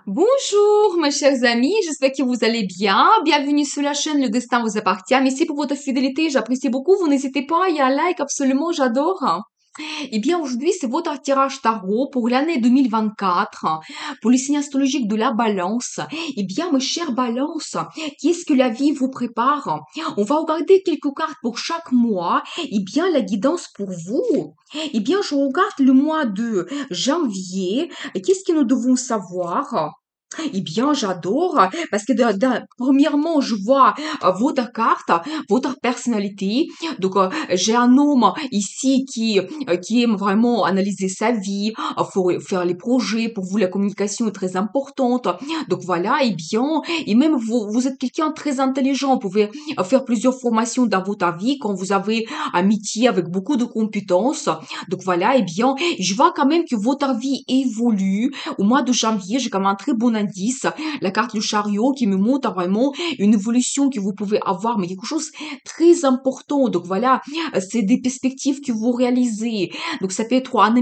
Bonjour, mes chers amis, j'espère que vous allez bien. Bienvenue sur la chaîne Le Destin vous appartient. Merci pour votre fidélité, j'apprécie beaucoup. Vous n'hésitez pas, il y a un like, absolument, j'adore. Eh bien, aujourd'hui, c'est votre tirage tarot pour l'année 2024, pour le signe astrologique de la balance. Eh bien, mes chers balances, qu'est-ce que la vie vous prépare? On va regarder quelques cartes pour chaque mois. Eh bien, la guidance pour vous. Eh bien, je regarde le mois de janvier. Qu'est-ce que nous devons savoir? Eh bien, j'adore parce que premièrement, je vois votre carte, votre personnalité. Donc, j'ai un homme ici qui aime vraiment analyser sa vie, faut faire les projets. Pour vous, la communication est très importante. Donc voilà, et même vous êtes quelqu'un de très intelligent. Vous pouvez faire plusieurs formations dans votre vie quand vous avez un métier avec beaucoup de compétences. Donc voilà, je vois quand même que votre vie évolue. Au mois de janvier, j'ai quand même un très bon indice. La carte du chariot qui me montre vraiment une évolution que vous pouvez avoir, mais quelque chose de très important. Donc voilà, c'est des perspectives que vous réalisez. Donc ça peut être un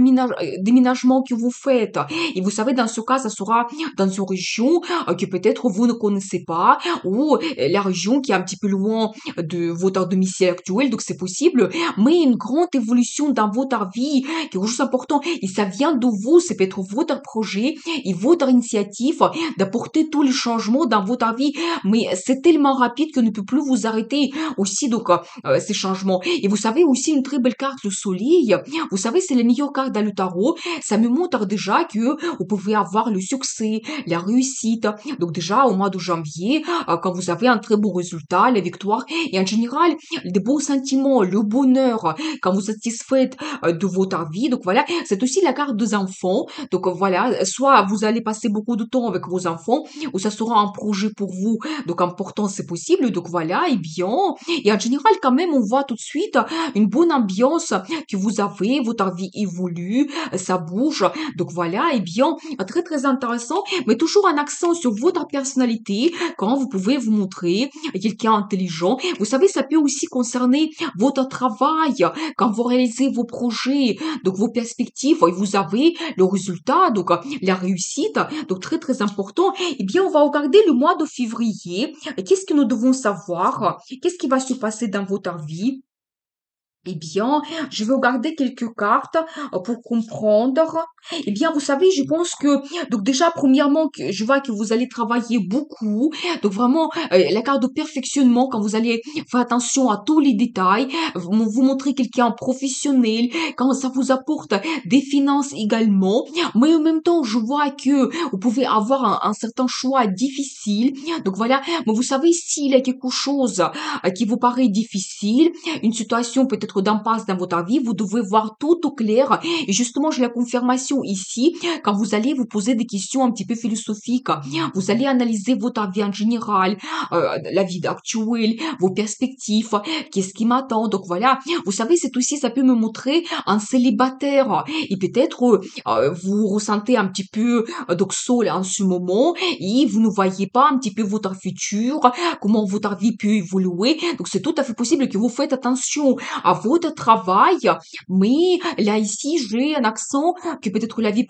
déménagement que vous faites. Et vous savez, dans ce cas, ça sera dans une région que peut-être vous ne connaissez pas, ou la région qui est un petit peu loin de votre domicile actuel. Donc c'est possible, mais une grande évolution dans votre vie, quelque chose d'important. Et ça vient de vous, c'est peut-être votre projet et votre initiative d'apporter tous les changements dans votre vie. Mais c'est tellement rapide que ne peut plus vous arrêter aussi, donc, ces changements. Et vous savez aussi une très belle carte, le soleil. Vous savez, c'est la meilleure carte dans le tarot. Ça me montre déjà que vous pouvez avoir le succès, la réussite. Donc déjà, au mois de janvier, quand vous avez un très bon résultat, la victoire, et en général, des bons sentiments, le bonheur, quand vous êtes satisfaite de votre vie. Donc voilà, c'est aussi la carte des enfants. Donc voilà, soit vous allez passer beaucoup de temps avec vos enfants, ou ça sera un projet pour vous. Donc important, c'est possible. Donc voilà, et en général, quand même, on voit tout de suite une bonne ambiance que vous avez, votre vie évolue, ça bouge. Donc voilà, très très intéressant, mais toujours un accent sur votre personnalité, quand vous pouvez vous montrer quelqu'un intelligent. Vous savez, ça peut aussi concerner votre travail, quand vous réalisez vos projets, donc vos perspectives, et vous avez le résultat, donc la réussite, donc très très important. Eh bien, on va regarder le mois de février. Qu'est-ce que nous devons savoir? Qu'est-ce qui va se passer dans votre vie? Eh bien, je vais regarder quelques cartes pour comprendre. Eh bien, vous savez, je pense que, donc déjà, premièrement, je vois que vous allez travailler beaucoup. Donc vraiment, la carte de perfectionnement, quand vous allez faire attention à tous les détails, vous montrez quelqu'un professionnel, quand ça vous apporte des finances également. Mais en même temps, je vois que vous pouvez avoir un certain choix difficile. Donc voilà, mais vous savez, s'il y a quelque chose qui vous paraît difficile, une situation peut-être d'impasse dans votre vie, vous devez voir tout au clair. Et justement, j'ai la confirmation ici, quand vous allez vous poser des questions un petit peu philosophiques, vous allez analyser votre vie en général, la vie actuelle, vos perspectives, qu'est-ce qui m'attend. Donc voilà, vous savez, c'est aussi, ça peut me montrer un célibataire. Et peut-être, vous ressentez un petit peu, donc seul en ce moment, et vous ne voyez pas un petit peu votre futur, comment votre vie peut évoluer. Donc c'est tout à fait possible que vous faites attention à votre travail, mais là ici j'ai un accent que peut-être la vie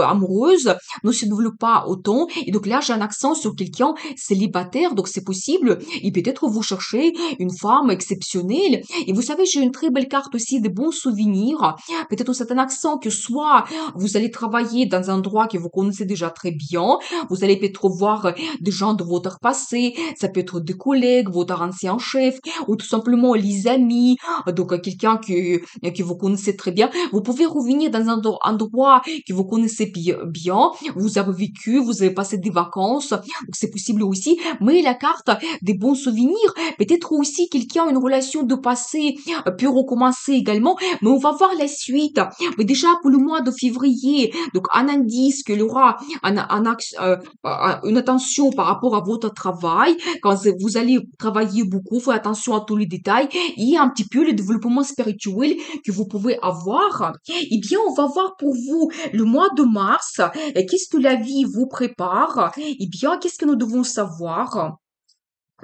amoureuse ne se développe pas autant, et donc là j'ai un accent sur quelqu'un célibataire, donc c'est possible, et peut-être vous cherchez une femme exceptionnelle. Et vous savez, j'ai une très belle carte aussi de bons souvenirs. Peut-être c'est un accent que soit vous allez travailler dans un endroit que vous connaissez déjà très bien, vous allez peut-être voir des gens de votre passé, ça peut être des collègues, votre ancien chef, ou tout simplement les amis, donc quelqu'un que vous connaissez très bien. Vous pouvez revenir dans un endroit que vous connaissez bien, vous avez vécu, vous avez passé des vacances, donc c'est possible aussi. Mais la carte des bons souvenirs, peut-être aussi quelqu'un, une relation de passé peut recommencer également, mais on va voir la suite. Mais déjà pour le mois de février, donc un indice qu'il y aura une attention par rapport à votre travail, quand vous allez travailler beaucoup, faites attention à tous les détails et un petit peu le développement spirituel que vous pouvez avoir. Eh bien, on va voir pour vous le mois de mars. Qu'est-ce que la vie vous prépare? Eh bien, qu'est-ce que nous devons savoir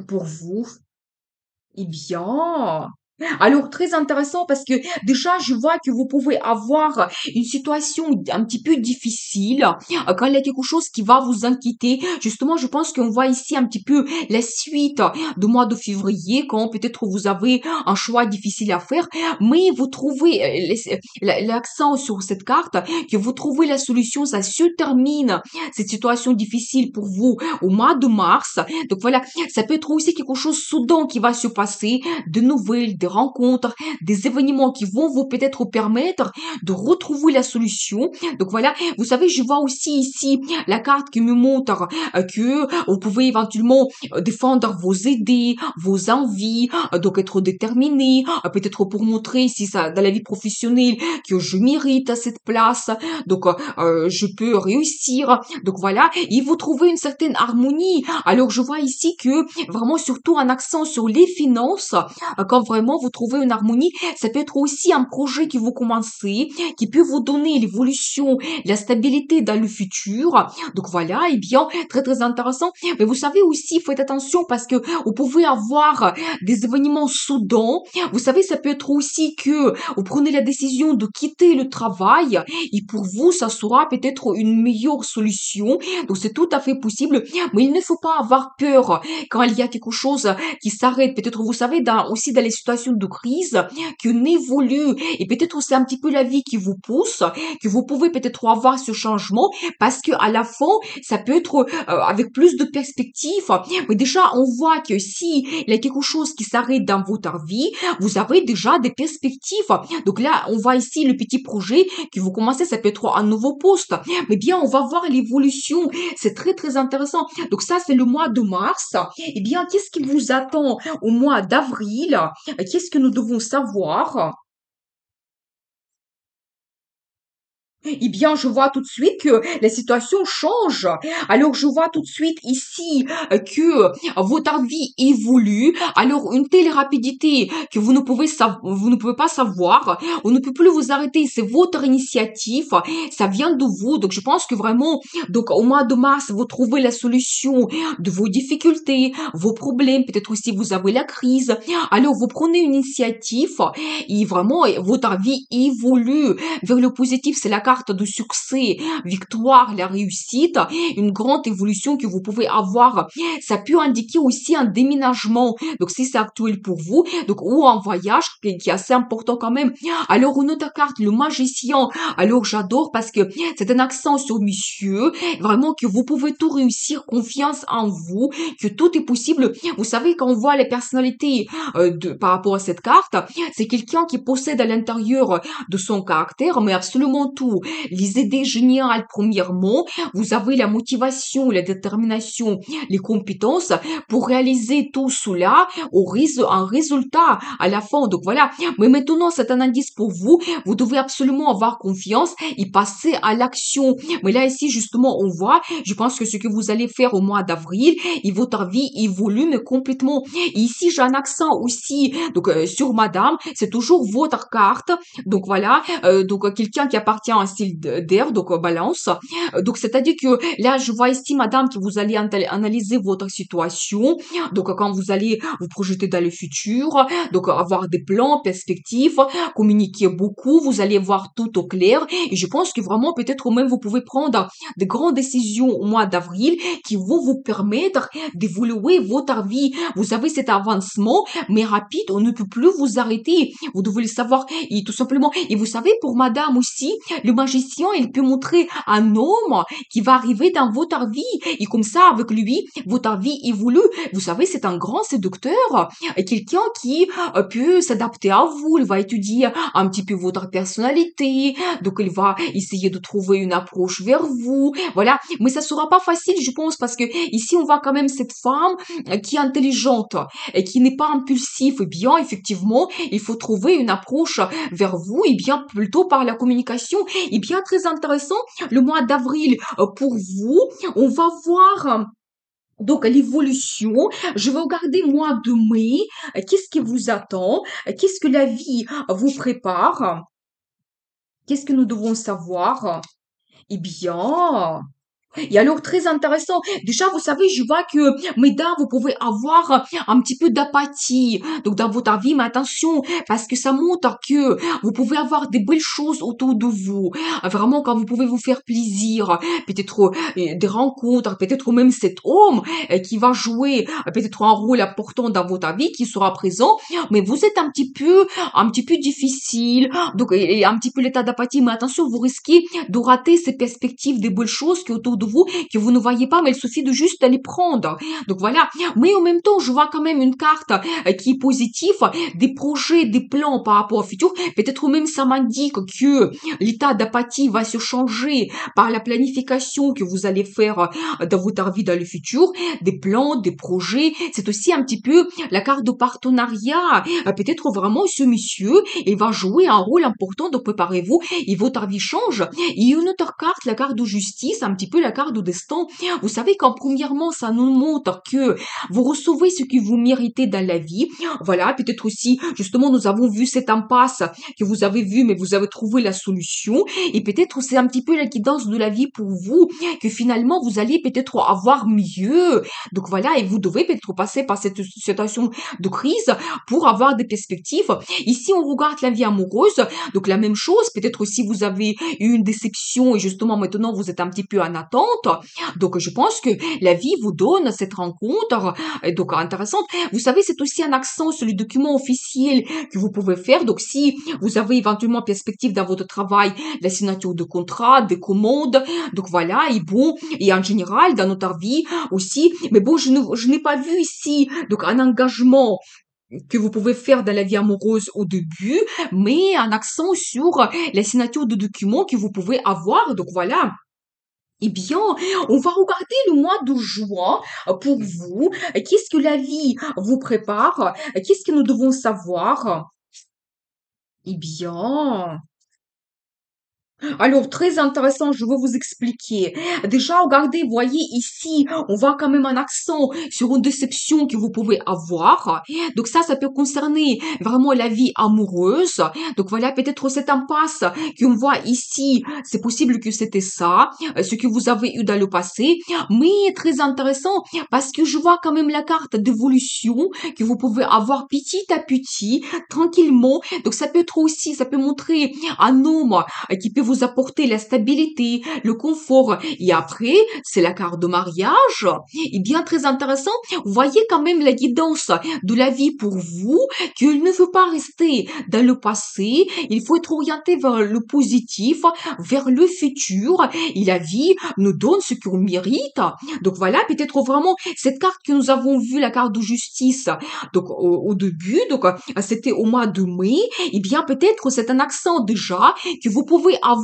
pour vous? Eh bien, Alors, très intéressant parce que déjà, je vois que vous pouvez avoir une situation un petit peu difficile quand il y a quelque chose qui va vous inquiéter. Justement, je pense qu'on voit ici un petit peu la suite du mois de février quand peut-être vous avez un choix difficile à faire, mais vous trouvez l'accent sur cette carte que vous trouvez la solution, ça se termine cette situation difficile pour vous au mois de mars. Donc voilà, ça peut être aussi quelque chose soudain qui va se passer, de nouvelles, des rencontres, des événements qui vont vous peut-être permettre de retrouver la solution. Donc voilà, vous savez, je vois aussi ici la carte qui me montre que vous pouvez éventuellement défendre vos idées, vos envies, donc être déterminé, peut-être pour montrer si ça dans la vie professionnelle que je mérite à cette place, donc je peux réussir. Donc voilà, et vous trouvez une certaine harmonie. Alors je vois ici que vraiment surtout un accent sur les finances, quand vraiment vous trouvez une harmonie, ça peut être aussi un projet que vous commencez, qui peut vous donner l'évolution, la stabilité dans le futur. Donc voilà, et bien, très très intéressant. Mais vous savez aussi, faites attention parce que vous pouvez avoir des événements soudains. Vous savez, ça peut être aussi que vous prenez la décision de quitter le travail et pour vous, ça sera peut-être une meilleure solution. Donc c'est tout à fait possible, mais il ne faut pas avoir peur quand il y a quelque chose qui s'arrête. Peut-être, vous savez, aussi dans les situations de crise, qu'on évolue et peut-être c'est un petit peu la vie qui vous pousse, que vous pouvez peut-être avoir ce changement parce que à la fin, ça peut être avec plus de perspectives. Mais déjà, on voit que si il y a quelque chose qui s'arrête dans votre vie, vous avez déjà des perspectives. Donc là, on voit ici le petit projet que vous commencez, ça peut être un nouveau poste. Mais bien, on va voir l'évolution. C'est très, très intéressant. Donc ça, c'est le mois de mars. Eh bien, qu'est-ce qui vous attend au mois d'avril? Qu'est-ce que nous devons savoir? Eh bien, je vois tout de suite que la situation change. Alors, je vois tout de suite ici que votre vie évolue. Alors, une telle rapidité que vous ne pouvez pas savoir. On ne peut plus vous arrêter. C'est votre initiative. Ça vient de vous. Donc, je pense que vraiment, donc, au mois de mars, vous trouvez la solution de vos difficultés, vos problèmes. Peut-être aussi vous avez la crise. Alors, vous prenez une initiative et vraiment, votre vie évolue vers le positif. C'est la carte de succès, victoire, la réussite, une grande évolution que vous pouvez avoir. Ça peut indiquer aussi un déménagement. Donc, si c'est actuel pour vous, donc, ou un voyage qui est assez important quand même. Alors, une autre carte, le magicien. Alors, j'adore parce que c'est un accent sur monsieur. Vraiment que vous pouvez tout réussir, confiance en vous, que tout est possible. Vous savez, quand on voit les personnalités par rapport à cette carte, c'est quelqu'un qui possède à l'intérieur de son caractère, mais absolument tout. Les idées géniales, premièrement, vous avez la motivation, la détermination, les compétences pour réaliser tout cela un résultat à la fin. Donc voilà. Mais maintenant, c'est un indice pour vous. Vous devez absolument avoir confiance et passer à l'action. Mais là, ici, justement, on voit, je pense que ce que vous allez faire au mois d'avril, et votre vie évolue, mais complètement. Et ici, j'ai un accent aussi, donc, sur madame, c'est toujours votre carte. Donc voilà, donc quelqu'un qui appartient à un style d'air, donc balance. Donc c'est-à-dire que là, je vois ici, madame, que vous allez analyser votre situation. Donc quand vous allez vous projeter dans le futur, donc avoir des plans, perspectives, communiquer beaucoup, vous allez voir tout au clair. Et je pense que vraiment, peut-être même, vous pouvez prendre de grandes décisions au mois d'avril qui vont vous permettre d'évoluer votre vie. Vous avez cet avancement, mais rapide, on ne peut plus vous arrêter. Vous devez le savoir. Et tout simplement, et vous savez, pour madame aussi, le magicien, il peut montrer un homme qui va arriver dans votre vie. Et comme ça, avec lui, votre vie évolue. Vous savez, c'est un grand séducteur, quelqu'un qui peut s'adapter à vous. Il va étudier un petit peu votre personnalité. Donc, il va essayer de trouver une approche vers vous. Voilà. Mais ça sera pas facile, je pense, parce que ici, on voit quand même cette femme qui est intelligente et qui n'est pas impulsive. Et bien, effectivement, il faut trouver une approche vers vous, et bien plutôt par la communication. Et bien très intéressant, le mois d'avril pour vous, on va voir donc l'évolution. Je vais regarder mois de mai, qu'est-ce qui vous attend, qu'est-ce que la vie vous prépare, qu'est-ce que nous devons savoir. Eh bien, Et alors, très intéressant. Déjà, vous savez, je vois que, mesdames, vous pouvez avoir un petit peu d'apathie. Donc, dans votre vie, mais attention, parce que ça montre que vous pouvez avoir des belles choses autour de vous. Vraiment, quand vous pouvez vous faire plaisir, peut-être des rencontres, peut-être même cet homme qui va jouer peut-être un rôle important dans votre vie, qui sera présent, mais vous êtes un petit peu difficile. Donc, et un petit peu l'état d'apathie, mais attention, vous risquez de rater ces perspectives des belles choses qui autour de vous, que vous ne voyez pas, mais il suffit de juste les prendre. Donc voilà. Mais en même temps, je vois quand même une carte qui est positive, des projets, des plans par rapport au futur. Peut-être même ça m'indique que l'état d'apathie va se changer par la planification que vous allez faire dans votre vie dans le futur, des plans, des projets. C'est aussi un petit peu la carte de partenariat. Peut-être vraiment ce monsieur, il va jouer un rôle important, donc préparez-vous, et votre vie change. Et une autre carte, la carte de justice, un petit peu la carte de destin. Vous savez qu'en premièrement, ça nous montre que vous recevez ce que vous méritez dans la vie. Voilà, peut-être aussi, justement, nous avons vu cette impasse que vous avez vue, mais vous avez trouvé la solution. Et peut-être c'est un petit peu la guidance de la vie pour vous, que finalement, vous allez peut-être avoir mieux. Donc voilà, et vous devez peut-être passer par cette situation de crise pour avoir des perspectives. Ici, on regarde la vie amoureuse, donc la même chose. Peut-être aussi vous avez eu une déception et justement maintenant vous êtes un petit peu en attente. Donc je pense que la vie vous donne cette rencontre donc intéressante. Vous savez, c'est aussi un accent sur les documents officiels que vous pouvez faire. Donc si vous avez éventuellement perspective dans votre travail, la signature de contrat, des commandes, donc voilà, et bon, et en général dans notre vie aussi. Mais bon, je n'ai pas vu ici donc un engagement que vous pouvez faire dans la vie amoureuse au début, mais un accent sur la signature de documents que vous pouvez avoir. Donc voilà. Eh bien, on va regarder le mois de juin pour vous. Qu'est-ce que la vie vous prépare? Qu'est-ce que nous devons savoir? Eh bien, alors, très intéressant, je vais vous expliquer. Déjà, regardez, voyez ici, on voit quand même un accent sur une déception que vous pouvez avoir. Donc ça peut concerner vraiment la vie amoureuse. Donc voilà, peut-être cette impasse qu'on voit ici, c'est possible que c'était ça, ce que vous avez eu dans le passé. Mais très intéressant, parce que je vois quand même la carte d'évolution que vous pouvez avoir petit à petit, tranquillement. Donc ça peut être aussi, ça peut montrer un homme qui peut vous apporter la stabilité, le confort. Et après, c'est la carte de mariage. Et bien très intéressant, vous voyez quand même la guidance de la vie pour vous, qu'il ne faut pas rester dans le passé, il faut être orienté vers le positif, vers le futur. Et la vie nous donne ce qu'on mérite. Donc voilà, peut-être vraiment cette carte que nous avons vue, la carte de justice, donc au début, donc c'était au mois de mai, et bien peut-être c'est un accent déjà que vous pouvez avoir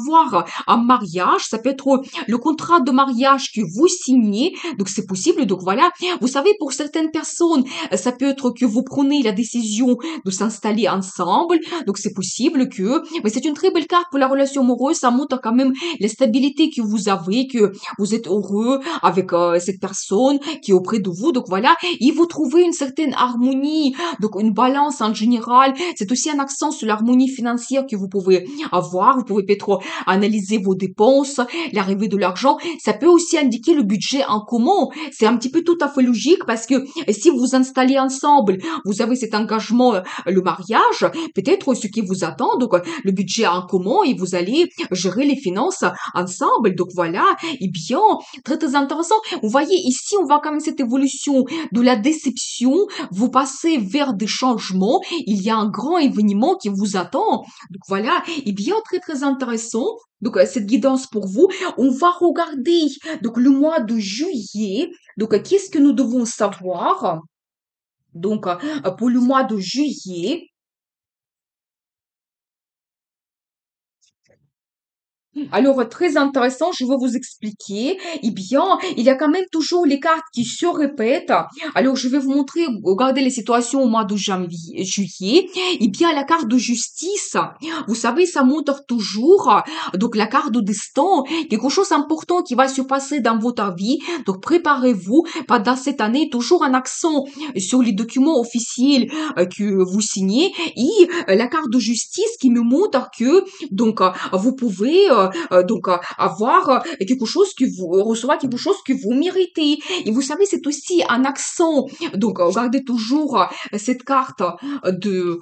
un mariage, ça peut être le contrat de mariage que vous signez, donc c'est possible, donc voilà, vous savez, pour certaines personnes, ça peut être que vous prenez la décision de s'installer ensemble, donc c'est possible que, mais c'est une très belle carte pour la relation amoureuse, ça montre quand même la stabilité que vous avez, que vous êtes heureux avec cette personne qui est auprès de vous, donc voilà, et vous trouvez une certaine harmonie, donc une balance en général, c'est aussi un accent sur l'harmonie financière que vous pouvez avoir. Vous pouvez peut-être analyser vos dépenses, l'arrivée de l'argent. Ça peut aussi indiquer le budget en commun. C'est un petit peu tout à fait logique parce que si vous vous installez ensemble, vous avez cet engagement, le mariage, peut-être ce qui vous attend, donc le budget en commun et vous allez gérer les finances ensemble. Donc voilà, et bien, très très intéressant. Vous voyez ici, on voit quand même cette évolution de la déception. Vous passez vers des changements. Il y a un grand événement qui vous attend. Donc voilà, et bien très très intéressant. Donc cette guidance pour vous, on va regarder donc le mois de juillet. Donc qu'est-ce que nous devons savoir? Donc pour le mois de juillet, alors, très intéressant, je vais vous expliquer. Eh bien, il y a quand même toujours les cartes qui se répètent. Alors, je vais vous montrer, regardez les situations au mois de janvier, juillet. Eh bien, la carte de justice, vous savez, ça montre toujours, donc la carte de destin, quelque chose d'important qui va se passer dans votre vie. Donc, préparez-vous pendant cette année, toujours un accent sur les documents officiels que vous signez et la carte de justice qui me montre que, donc, vous pouvez avoir quelque chose que vous recevoir quelque chose que vous méritez. Et vous savez, c'est aussi un accent. Donc, regardez toujours cette carte de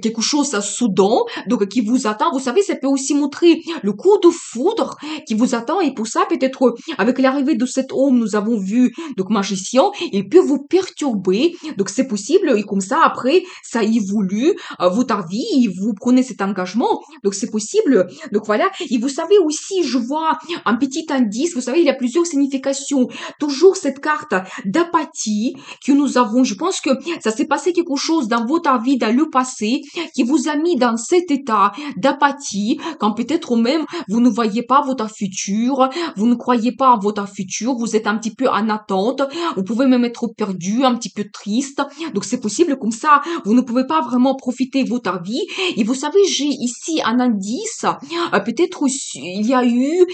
quelque chose soudain, donc qui vous attend. Vous savez, ça peut aussi montrer le coup de foudre qui vous attend. Et pour ça, peut-être avec l'arrivée de cet homme, nous avons vu donc magicien, il peut vous perturber. Donc c'est possible. Et comme ça, après, ça évolue votre vie. Et vous prenez cet engagement. Donc c'est possible. Donc voilà. Et vous savez aussi, je vois un petit indice. Vous savez, il y a plusieurs significations. Toujours cette carte d'apathie que nous avons. Je pense que ça s'est passé quelque chose dans votre vie, dans le passé, qui vous a mis dans cet état d'apathie, quand peut-être même vous ne voyez pas votre futur, vous ne croyez pas à votre futur, vous êtes un petit peu en attente, vous pouvez même être perdu, un petit peu triste. Donc c'est possible comme ça, vous ne pouvez pas vraiment profiter de votre vie. Et vous savez, j'ai ici un indice, peut-être il y a eu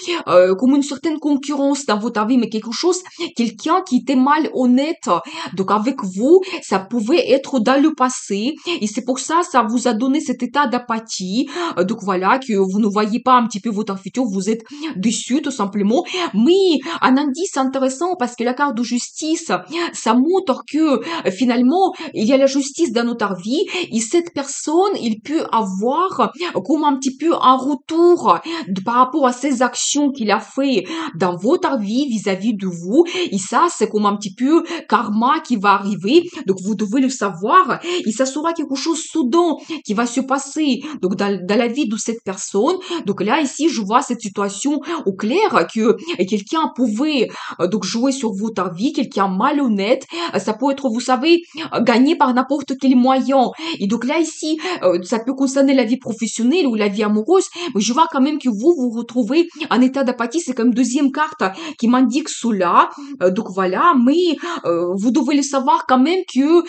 comme une certaine concurrence dans votre vie, mais quelque chose, quelqu'un qui était mal honnête. Donc avec vous, ça pouvait être dans le passé, et c'est pour ça, ça vous a donné cet état d'apathie. Donc voilà, que vous ne voyez pas un petit peu votre futur, vous êtes déçu tout simplement. Mais un indice intéressant, parce que la carte de justice, ça montre que finalement, il y a la justice dans notre vie, et cette personne, il peut avoir comme un petit peu un retour par rapport à ses actions qu'il a fait dans votre vie vis-à-vis de vous. Et ça, c'est comme un petit peu karma qui va arriver. Donc vous devez le savoir. Et ça sera quelque chose soudain qui va se passer donc dans la vie de cette personne. Donc là, ici, je vois cette situation au clair que quelqu'un pouvait donc jouer sur votre vie, quelqu'un malhonnête. Ça peut être, vous savez, gagné par n'importe quel moyen. Et donc là, ici, ça peut concerner la vie professionnelle ou la vie amoureuse, mais je vois quand même que vous retrouvez en état d'apathie. C'est comme deuxième carte qui m'indique cela. Donc voilà, mais vous devez le savoir quand même que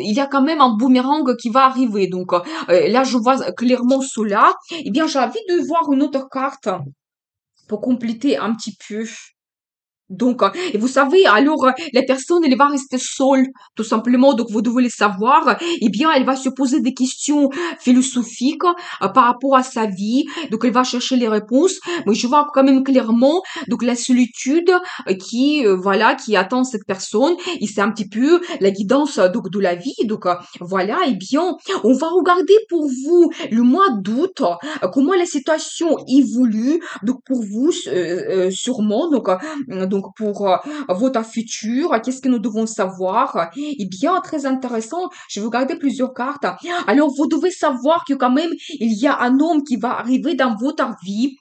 il y a quand même un boomerang qui va arriver. Donc là, je vois clairement cela. Eh bien, j'ai envie de voir une autre carte pour compléter un petit peu. Donc, et vous savez, alors, la personne, elle va rester seule, tout simplement. Donc, vous devez le savoir. Eh bien, elle va se poser des questions philosophiques par rapport à sa vie. Donc, elle va chercher les réponses. Mais je vois quand même clairement, donc, la solitude voilà, qui attend cette personne. Et c'est un petit peu la guidance, donc, de la vie. Donc, voilà. Eh bien, on va regarder pour vous le mois d'août, comment la situation évolue. Donc, pour vous, sûrement. Donc pour votre futur, qu'est-ce que nous devons savoir? Eh bien, très intéressant. Je vais regarder plusieurs cartes. Alors, vous devez savoir que quand même, il y a un homme qui va arriver dans votre vie.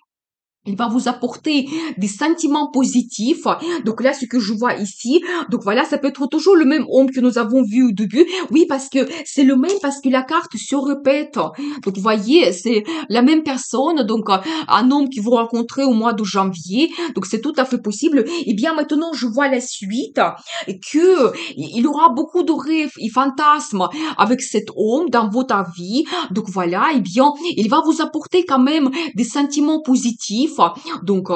Il va vous apporter des sentiments positifs. Donc là, ce que je vois ici, donc voilà, ça peut être toujours le même homme que nous avons vu au début. Oui, parce que c'est le même, parce que la carte se répète. Donc vous voyez, c'est la même personne. Donc un homme que vous rencontrez au mois de janvier. Donc c'est tout à fait possible. Et bien maintenant, je vois la suite, que il aura beaucoup de rêves et fantasmes avec cet homme dans votre vie. Donc voilà, et bien, il va vous apporter quand même des sentiments positifs. Donc,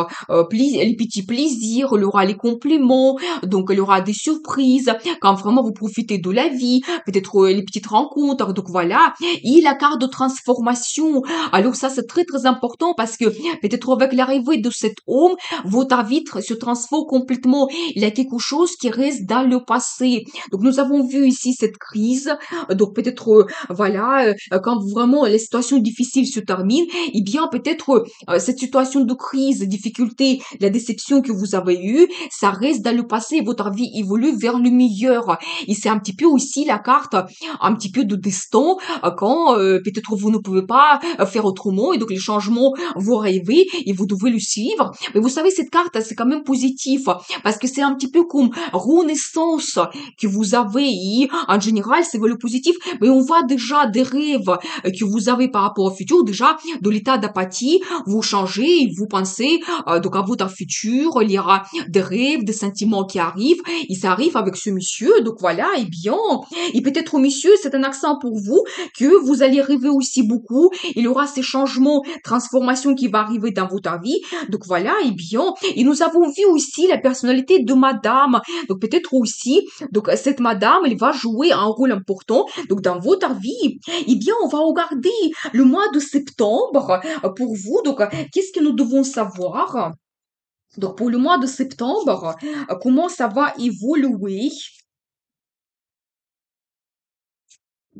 les petits plaisirs, il y aura les compliments, donc il y aura des surprises, quand vraiment vous profitez de la vie, peut-être les petites rencontres, donc voilà. Et la carte de transformation, alors ça c'est très très important parce que peut-être avec l'arrivée de cet homme, votre vie se transforme complètement. Il y a quelque chose qui reste dans le passé. Donc nous avons vu ici cette crise, donc peut-être voilà, quand vraiment les situations difficiles se terminent, eh bien peut-être cette situation de crise, de difficulté, la déception que vous avez eue, ça reste dans le passé, votre vie évolue vers le meilleur. Et c'est un petit peu aussi la carte, un petit peu de destin, quand peut-être vous ne pouvez pas faire autrement, et donc les changements vont arriver, et vous devez le suivre. Mais vous savez, cette carte, c'est quand même positif, parce que c'est un petit peu comme renaissance que vous avez, et en général, c'est le positif, mais on voit déjà des rêves que vous avez par rapport au futur, déjà de l'état d'apathie, vous changez, vous pensez donc à votre futur, il y aura des rêves, des sentiments qui arrivent, et ça arrive avec ce monsieur, donc voilà, et bien, et peut-être monsieur, c'est un accent pour vous, que vous allez rêver aussi beaucoup, il y aura ces changements, transformations qui vont arriver dans votre vie, donc voilà, et bien, et nous avons vu aussi la personnalité de madame, donc peut-être aussi, donc cette madame, elle va jouer un rôle important, donc dans votre vie, et bien, on va regarder le mois de septembre pour vous, donc qu'est-ce que nous devons devons savoir, donc pour le mois de septembre, comment ça va évoluer?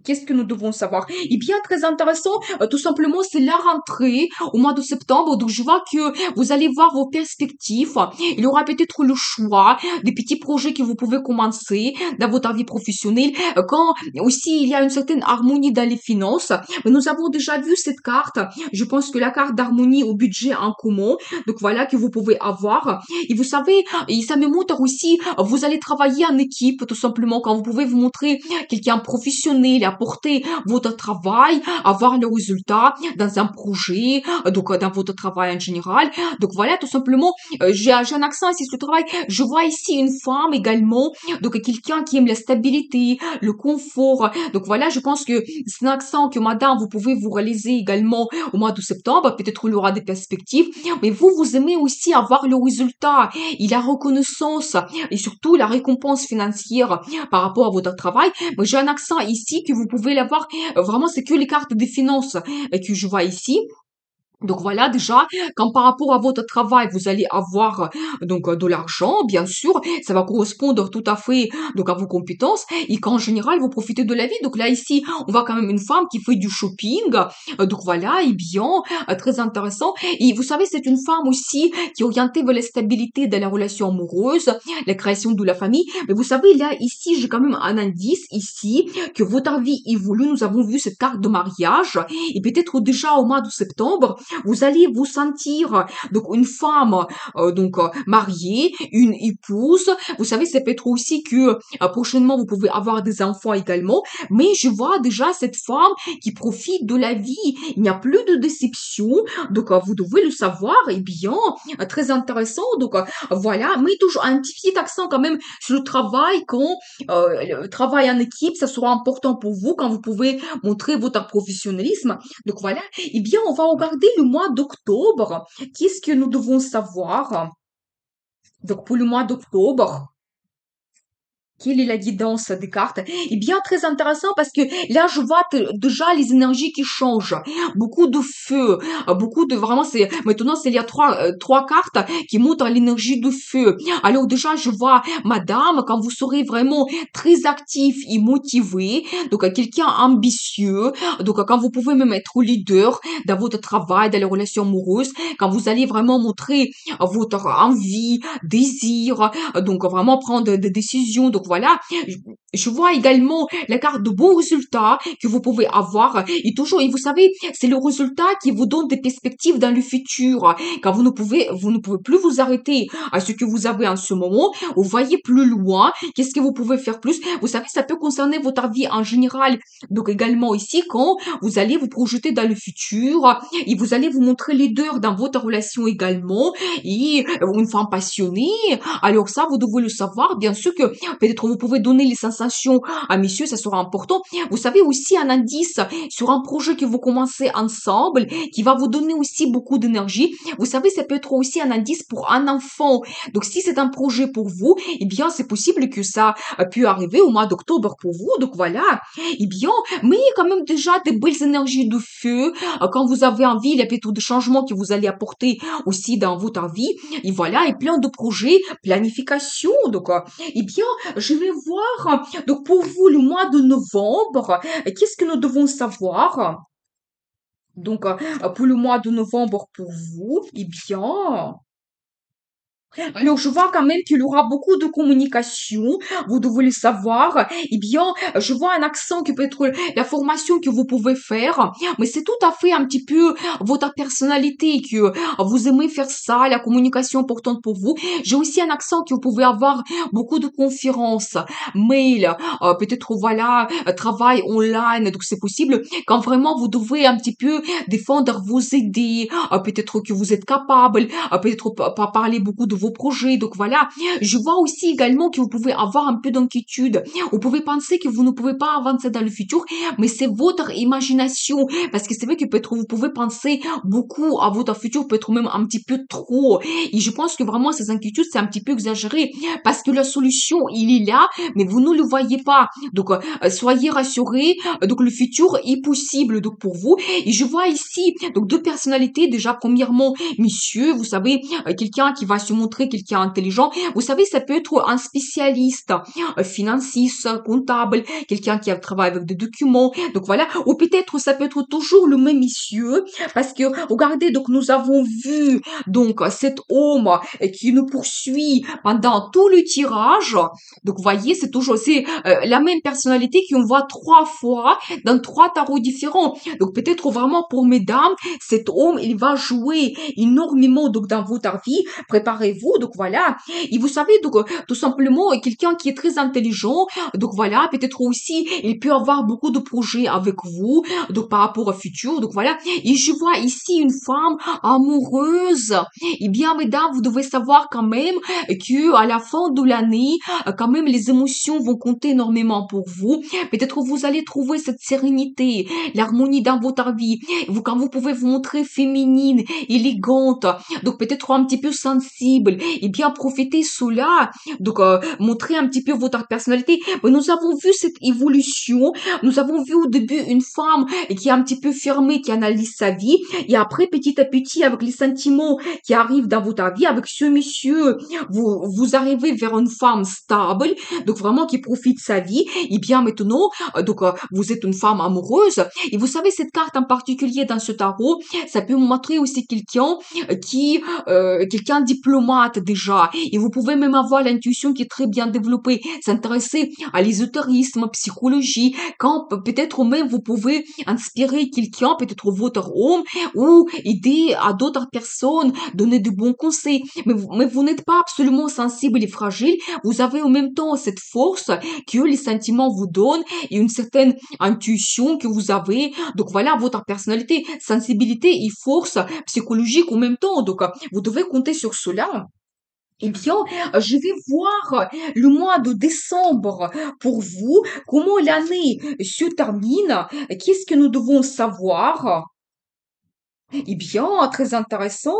Qu'est-ce que nous devons savoir? Eh bien, très intéressant, tout simplement, c'est la rentrée au mois de septembre. Donc, je vois que vous allez voir vos perspectives. Il y aura peut-être le choix des petits projets que vous pouvez commencer dans votre vie professionnelle. Quand aussi il y a une certaine harmonie dans les finances. Mais nous avons déjà vu cette carte. Je pense que la carte d'harmonie au budget en commun. Donc, voilà, que vous pouvez avoir. Et vous savez, et ça me montre aussi, vous allez travailler en équipe, tout simplement, quand vous pouvez vous montrer quelqu'un professionnel, apporter votre travail, avoir le résultat dans un projet, donc dans votre travail en général. Donc voilà, tout simplement, j'ai un accent ici sur le travail. Je vois ici une femme également, donc quelqu'un qui aime la stabilité, le confort. Donc voilà, je pense que c'est un accent que madame, vous pouvez vous réaliser également au mois de septembre. Peut-être il y aura des perspectives, mais vous aimez aussi avoir le résultat et la reconnaissance et surtout la récompense financière par rapport à votre travail. Moi, j'ai un accent ici que vous pouvez l'avoir. Vraiment, c'est que les cartes des finances que je vois ici. Donc voilà, déjà, quand par rapport à votre travail, vous allez avoir donc de l'argent, bien sûr, ça va correspondre tout à fait donc à vos compétences et qu'en général, vous profitez de la vie. Donc là, ici, on voit quand même une femme qui fait du shopping. Donc voilà, et bien, très intéressant. Et vous savez, c'est une femme aussi qui est orientée vers la stabilité dans la relation amoureuse, la création de la famille. Mais vous savez, là, ici, j'ai quand même un indice ici que votre vie évolue. Nous avons vu cette carte de mariage et peut-être déjà au mois de septembre, vous allez vous sentir donc une femme mariée, une épouse. Vous savez, c'est peut-être aussi que prochainement vous pouvez avoir des enfants également. Mais je vois déjà cette femme qui profite de la vie. Il n'y a plus de déception. Donc vous devez le savoir. Et bien, très intéressant. Donc voilà, mais toujours un petit accent quand même sur le travail. Quand le travail en équipe, ça sera important pour vous quand vous pouvez montrer votre professionnalisme. Donc voilà, eh bien, on va regarder le mois d'octobre. Qu'est-ce que nous devons savoir? Donc pour le mois d'octobre, quelle est la guidance des cartes? Eh bien, très intéressant parce que là, je vois déjà les énergies qui changent. Beaucoup de feu, beaucoup de vraiment, c'est maintenant, il y a trois cartes qui montrent l'énergie de feu. Alors déjà, je vois madame, quand vous serez vraiment très actif et motivé, donc quelqu'un ambitieux, donc quand vous pouvez même être leader dans votre travail, dans les relations amoureuses, quand vous allez vraiment montrer votre envie, désir, donc vraiment prendre des décisions. Donc voilà, je vois également la carte de bons résultats que vous pouvez avoir et toujours, et vous savez, c'est le résultat qui vous donne des perspectives dans le futur. Quand vous ne pouvez plus vous arrêter à ce que vous avez en ce moment, vous voyez plus loin, qu'est-ce que vous pouvez faire plus. Vous savez, ça peut concerner votre vie en général. Donc également ici, quand vous allez vous projeter dans le futur et vous allez vous montrer leader dans votre relation également et une femme passionnée. Alors ça, vous devez le savoir. Bien sûr que peut-être vous pouvez donner les sensations à messieurs, ça sera important. Vous savez aussi un indice sur un projet que vous commencez ensemble, qui va vous donner aussi beaucoup d'énergie. Vous savez, ça peut être aussi un indice pour un enfant. Donc si c'est un projet pour vous, eh bien c'est possible que ça puisse arriver au mois d'octobre pour vous. Donc voilà. Eh bien, mais il y a quand même déjà des belles énergies de feu. Quand vous avez envie, il y a peut-être des changements que vous allez apporter aussi dans votre vie. Et voilà, et plein de projets, planification. Donc, eh bien, je vais voir. Donc, pour vous, le mois de novembre, qu'est-ce que nous devons savoir? Donc, pour le mois de novembre, pour vous, eh bien, alors, je vois quand même qu'il y aura beaucoup de communication. Vous devez le savoir. Eh bien, je vois un accent qui peut être la formation que vous pouvez faire. Mais c'est tout à fait un petit peu votre personnalité que vous aimez faire ça, la communication importante pour vous. J'ai aussi un accent que vous pouvez avoir beaucoup de conférences, mail, peut-être voilà, travail online. Donc, c'est possible quand vraiment vous devez un petit peu défendre vos idées. Peut-être que vous êtes capable, peut-être pas parler beaucoup de vos vos projets. Donc voilà, je vois aussi également que vous pouvez avoir un peu d'inquiétude. Vous pouvez penser que vous ne pouvez pas avancer dans le futur, mais c'est votre imagination. Parce que c'est vrai que peut-être vous pouvez penser beaucoup à votre futur, peut-être même un petit peu trop. Et je pense que vraiment ces inquiétudes, c'est un petit peu exagéré. Parce que la solution, il est là, mais vous ne le voyez pas. Donc, soyez rassurés. Donc, le futur est possible, donc, pour vous. Et je vois ici, donc, deux personnalités. Déjà, premièrement, monsieur, vous savez, quelqu'un qui va se montrer quelqu'un intelligent. Vous savez, ça peut être un spécialiste, financiste, comptable, quelqu'un qui travaille avec des documents. Donc, voilà. Ou peut-être, ça peut être toujours le même monsieur. Parce que, regardez, donc, nous avons vu, donc, cet homme qui nous poursuit pendant tout le tirage. Donc, vous voyez, c'est toujours, c'est la même personnalité qu'on voit trois fois dans trois tarots différents. Donc, peut-être vraiment pour mesdames, cet homme, il va jouer énormément donc dans votre vie. Préparez-vous. Donc, voilà. Et vous savez, donc, tout simplement, quelqu'un qui est très intelligent. Donc, voilà. Peut-être aussi, il peut avoir beaucoup de projets avec vous. Donc, par rapport au futur. Donc, voilà. Et je vois ici une femme amoureuse. Eh bien, mesdames, vous devez savoir quand même que à la fin de l'année, quand même, les émotions vont compter énormément pour vous. Peut-être vous allez trouver cette sérénité, l'harmonie dans votre vie. Vous, quand vous pouvez vous montrer féminine, élégante, donc peut-être un petit peu sensible, et bien profiter cela, donc montrer un petit peu votre personnalité. Mais nous avons vu cette évolution. Nous avons vu au début une femme qui est un petit peu fermée, qui analyse sa vie, et après petit à petit, avec les sentiments qui arrivent dans votre vie, avec ce monsieur, vous arrivez vers une femme stable, donc vraiment qui profite de sa vie. Et bien maintenant, donc vous êtes une femme amoureuse. Et vous savez, cette carte en particulier dans ce tarot, ça peut montrer aussi quelqu'un quelqu'un diplomate déjà. Et vous pouvez même avoir l'intuition qui est très bien développée, s'intéresser à l'ésotérisme, psychologie, quand peut-être même vous pouvez inspirer quelqu'un, peut-être votre homme, ou aider à d'autres personnes, donner de bons conseils. Mais vous n'êtes pas absolument sensible et fragile. Vous avez en même temps cette force que les sentiments vous donnent et une certaine intuition que vous avez. Donc voilà votre personnalité, sensibilité et force psychologique en même temps. Donc vous devez compter sur cela. Eh bien, je vais voir le mois de décembre pour vous, comment l'année se termine, qu'est-ce que nous devons savoir. Eh bien, très intéressant.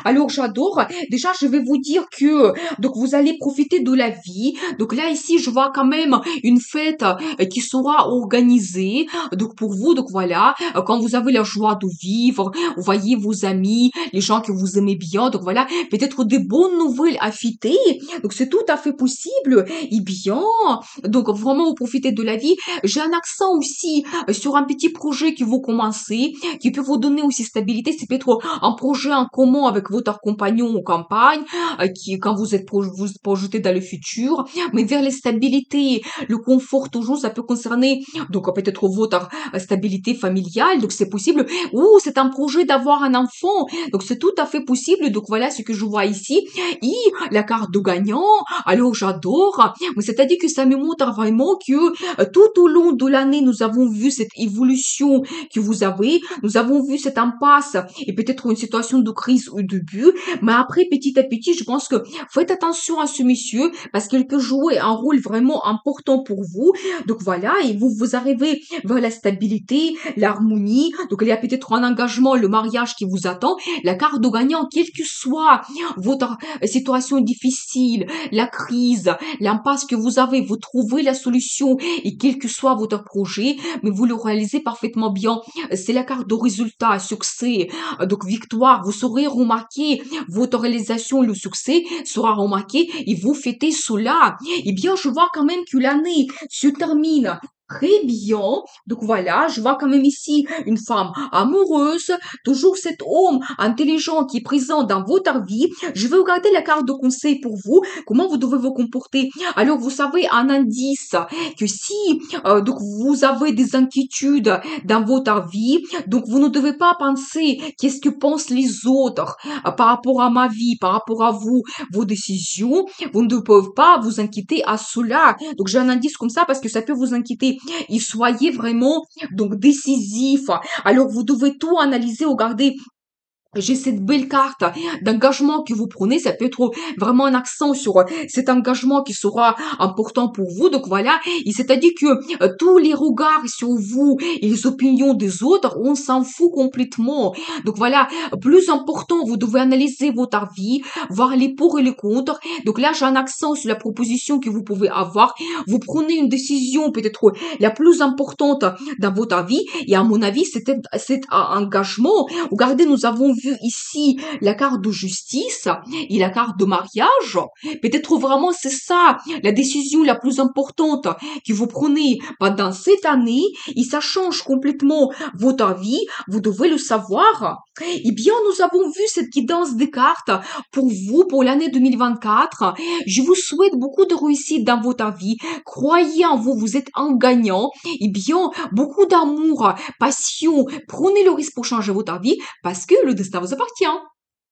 Alors, j'adore. Déjà, je vais vous dire que, donc, vous allez profiter de la vie. Donc, là, ici, je vois quand même une fête qui sera organisée. Donc, pour vous, donc, voilà, quand vous avez la joie de vivre, vous voyez vos amis, les gens que vous aimez bien. Donc, voilà, peut-être des bonnes nouvelles à fêter. Donc, c'est tout à fait possible. Eh bien, donc, vraiment, vous profitez de la vie. J'ai un accent aussi sur un petit projet que vous commencez, qui peut vous donner aussi stabilité. C'est peut-être un projet en commun avec votre compagnon ou compagne, qui, quand vous êtes vous projetez dans le futur, mais vers les stabilités, le confort toujours, ça peut concerner, donc peut-être votre stabilité familiale, donc c'est possible, ou c'est un projet d'avoir un enfant, donc c'est tout à fait possible, donc voilà ce que je vois ici, et la carte de gagnant, alors j'adore, mais c'est-à-dire que ça me montre vraiment que tout au long de l'année, nous avons vu cette évolution que vous avez, nous avons vu cette impasse et peut-être une situation de crise au début, mais après, petit à petit, je pense que faites attention à ce monsieur parce qu'il peut jouer un rôle vraiment important pour vous. Donc voilà, et vous arrivez vers la stabilité, l'harmonie. Donc il y a peut-être un engagement, le mariage qui vous attend. La carte de gagnant, quelle que soit votre situation difficile, la crise, l'impasse que vous avez, vous trouvez la solution et quel que soit votre projet, mais vous le réalisez parfaitement bien. C'est la carte de résultat, succès, donc victoire. Vous saurez remarquer votre réalisation, le succès sera remarqué et vous fêtez cela. Eh bien, je vois quand même que l'année se termine très bien. Donc voilà, je vois quand même ici une femme amoureuse, toujours cet homme intelligent qui est présent dans votre vie. Je vais regarder la carte de conseil pour vous, comment vous devez vous comporter. Alors, vous savez, un indice que si donc vous avez des inquiétudes dans votre vie, donc vous ne devez pas penser qu'est-ce que pensent les autres par rapport à ma vie, par rapport à vous, vos décisions. Vous ne devez pas vous inquiéter à cela. Donc j'ai un indice comme ça parce que ça peut vous inquiéter. Et soyez vraiment donc décisif. Alors vous devez tout analyser, regarder J'ai cette belle carte d'engagement que vous prenez, ça peut être vraiment un accent sur cet engagement qui sera important pour vous. Donc voilà, et c'est-à-dire que tous les regards sur vous et les opinions des autres, on s'en fout complètement. Donc voilà, plus important, vous devez analyser votre avis, voir les pour et les contre. Donc là, j'ai un accent sur la proposition que vous pouvez avoir. Vous prenez une décision peut-être la plus importante dans votre vie, et à mon avis, cet engagement. Regardez, nous avons vu ici la carte de justice et la carte de mariage. Peut-être vraiment c'est ça la décision la plus importante que vous prenez pendant cette année et ça change complètement votre vie. Vous devez le savoir. Eh bien, nous avons vu cette guidance des cartes pour vous pour l'année 2024. Je vous souhaite beaucoup de réussite dans votre vie. Croyez en vous, vous êtes un gagnant. Eh bien, beaucoup d'amour, passion. Prenez le risque pour changer votre vie parce que le destin vous appartient.